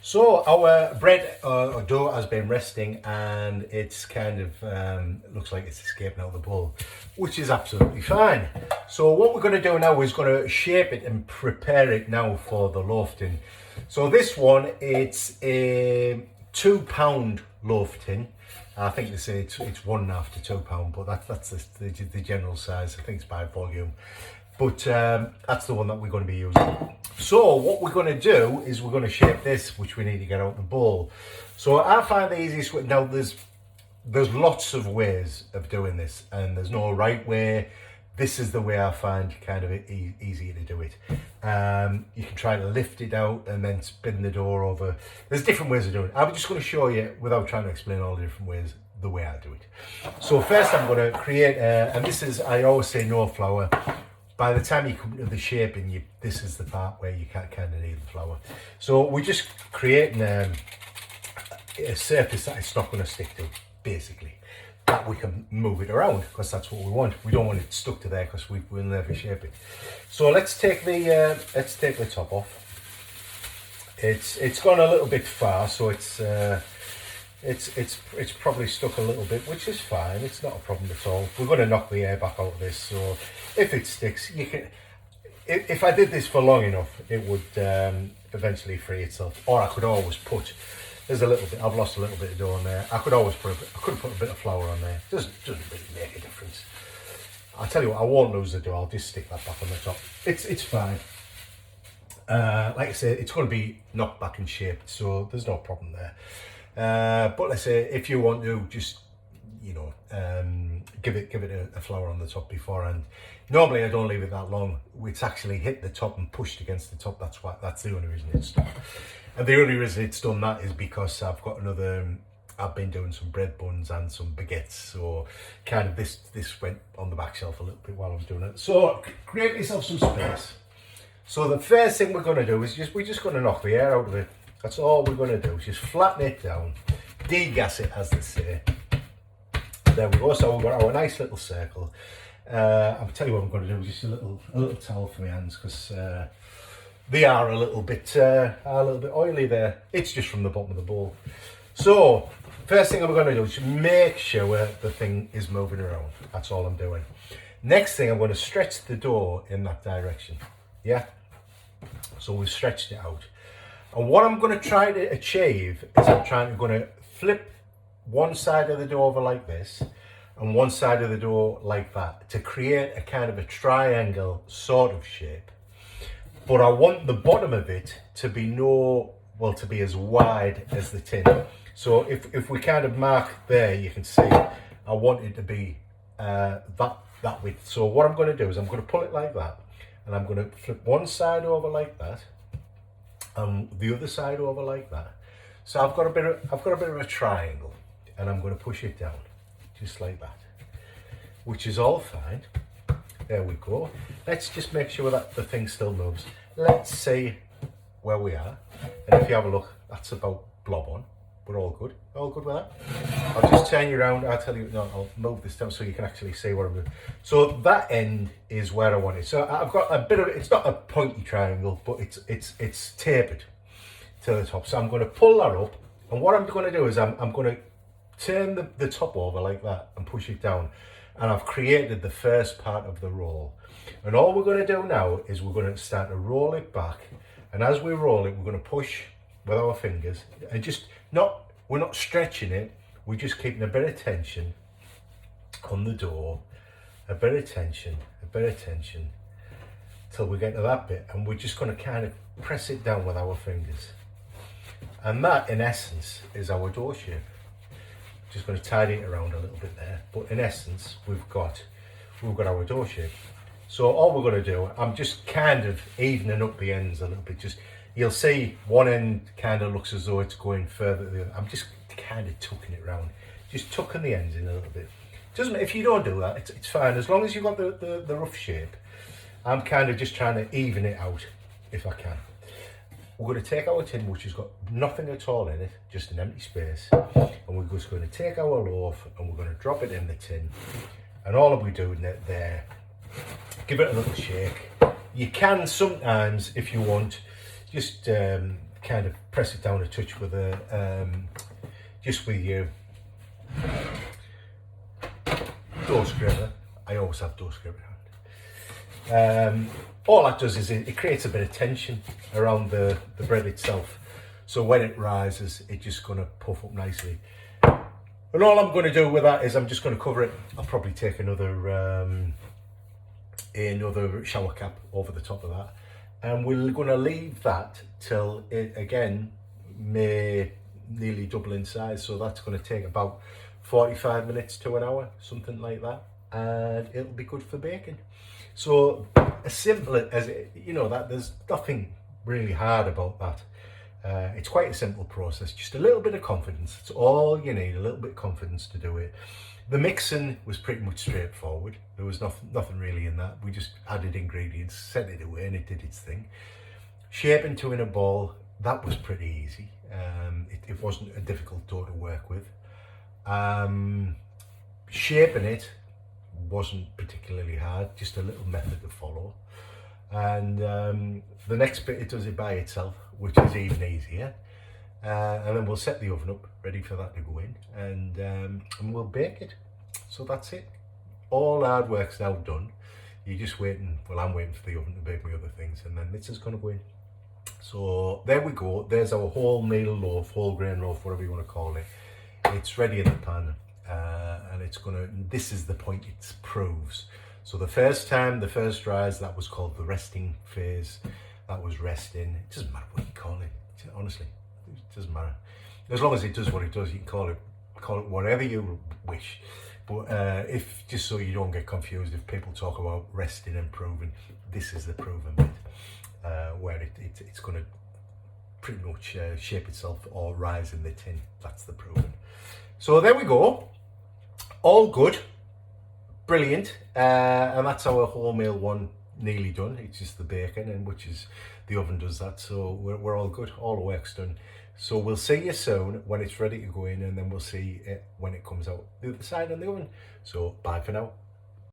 So our bread or dough has been resting, and it's kind of looks like it's escaping out of the bowl, which is absolutely fine. So what we're going to do now is going to shape it and prepare it now for the loaf tin. So this one, it's a £2 loaf tin. I think they say it's 1.5 to £2, but that's the general size. I think it's by volume. But that's the one that we're going to be using. So what we're going to do is we're going to shape this, which we need to get out the bowl. So I find the easiest way, now there's lots of ways of doing this, and there's no right way. This is the way I find kind of easier to do it. You can try to lift it out and then spin the door over. There's different ways of doing it. I'm just going to show you, without trying to explain all the different ways, the way I do it. So first I'm going to create, and this is, I always say no flour. By the time you come to the shaping, this is the part where you kind of need the flour. So we're just creating a surface that it's not going to stick to, basically. That we can move it around, because that's what we want. We don't want it stuck to there, because we'll never shape it. So let's take the top off. It's gone a little bit far, so it's probably stuck a little bit, which is fine. It's not a problem at all. We're going to knock the air back out of this, so if it sticks, you can. If I did this for long enough, it would eventually free itself. Or I could always put. There's a little bit. I've lost a little bit of dough on there. I could always put. I could have put a bit of flour on there. Doesn't really make a difference. I'll tell you what. I won't lose the dough. I'll just stick that back on the top. It's fine. Like I said, it's going to be knocked back and shaped, so there's no problem there. But let's say if you want to just, give it a flour on the top beforehand. Normally I don't leave it that long. It's actually hit the top and pushed against the top. That's the only reason it's done. And the only reason it's done that is because I've been doing some bread buns and some baguettes. So kind of this went on the back shelf a little bit while I was doing it. So create yourself some space. So the first thing we're going to do is we're just going to knock the air out of it. That's all we're going to do, is just flatten it down, degas it, as they say. There we go. So we've got our nice little circle. I'll tell you what I'm going to do, just a little towel for my hands, because they are a little bit oily there. It's just from the bottom of the bowl. So first thing I'm going to do is make sure the thing is moving around. That's all I'm doing. Next thing, I'm going to stretch the dough in that direction. Yeah. So we've stretched it out. And what I'm going to try to achieve is I'm going to flip one side of the dough over like this and one side of the dough like that to create a kind of a triangle sort of shape. But I want the bottom of it to be to be as wide as the tin. So if we kind of mark there, you can see I want it to be that width. So what I'm going to do is I'm going to pull it like that, and I'm going to flip one side over like that, and the other side over like that. So I've got a bit of a triangle, and I'm going to push it down just like that, which is all fine. There we go. Let's just make sure that the thing still moves. Let's see where we are, and if you have a look, that's about blob on. We're all good with that. I'll just turn you around. I'll move this down so you can actually see what I'm doing. So that end is where I want it. So I've got a bit of, it's not a pointy triangle, but it's tapered to the top. So I'm going to pull that up, and what I'm going to do is I'm going to turn the top over like that and push it down. And I've created the first part of the roll. And all we're going to do now is we're going to start to roll it back. And as we roll it, we're going to push with our fingers, and we're not stretching it, we're just keeping a bit of tension on the dough, a bit of tension, till we get to that bit, and we're just going to kind of press it down with our fingers. And that, in essence, is our dough shape. Just going to tidy it around a little bit there, but in essence, we've got our dough shape. So all we're going to do, I'm just kind of evening up the ends a little bit. You'll see one end kind of looks as though it's going further than the other. I'm just kind of tucking it around, just tucking the ends in a little bit. If you don't do that, it's fine, as long as you've got the rough shape. I'm kind of just trying to even it out if I can. We're going to take our tin, which has got nothing at all in it, just an empty space, and we're just going to take our loaf and we're going to drop it in the tin. And all we're doing there, give it a little shake. You can sometimes, if you want, just kind of press it down a touch with a just with your dough scraper. I always have dough scraper in hand. All that does is it creates a bit of tension around the bread itself. So when it rises, it's just going to puff up nicely. And all I'm going to do with that is I'm just going to cover it. I'll probably take another shower cap over the top of that. And we're going to leave that till it again may nearly double in size. So that's going to take about 45 minutes to an hour, something like that. And it'll be good for baking. So as simple as it, you know, that there's nothing really hard about that. It's quite a simple process, just a little bit of confidence. It's all you need, a little bit of confidence to do it. The mixing was pretty much straightforward. There was nothing really in that. We just added ingredients, sent it away, and it did its thing. Shaping to in a ball, that was pretty easy. It wasn't a difficult dough to work with. Shaping it wasn't particularly hard, just a little method to follow. And the next bit, it does it by itself, which is even easier. And then we'll set the oven up, ready for that to go in, and we'll bake it. So that's it. All hard work's now done. You're just waiting, well, I'm waiting for the oven to bake my other things, and then this is going to go in. So there we go. There's our wholemeal loaf, whole grain loaf, whatever you want to call it. It's ready in the pan, and it's going to, this is the point it proves. So the first rise, that was called the resting phase. That was resting. It doesn't matter what you call it, honestly. It doesn't matter. As long as it does what it does, you can call it whatever you wish. But if, just so you don't get confused, if people talk about resting and proving, this is the proven bit, where it's going to pretty much shape itself or rise in the tin. That's the proven. So there we go. All good. Brilliant. And that's our wholemeal one nearly done. It's just the bacon, and which is the oven does that. So we're all good. All the work's done. So we'll see you soon when it's ready to go in, and then we'll see it when it comes out the other side on the oven. So bye for now.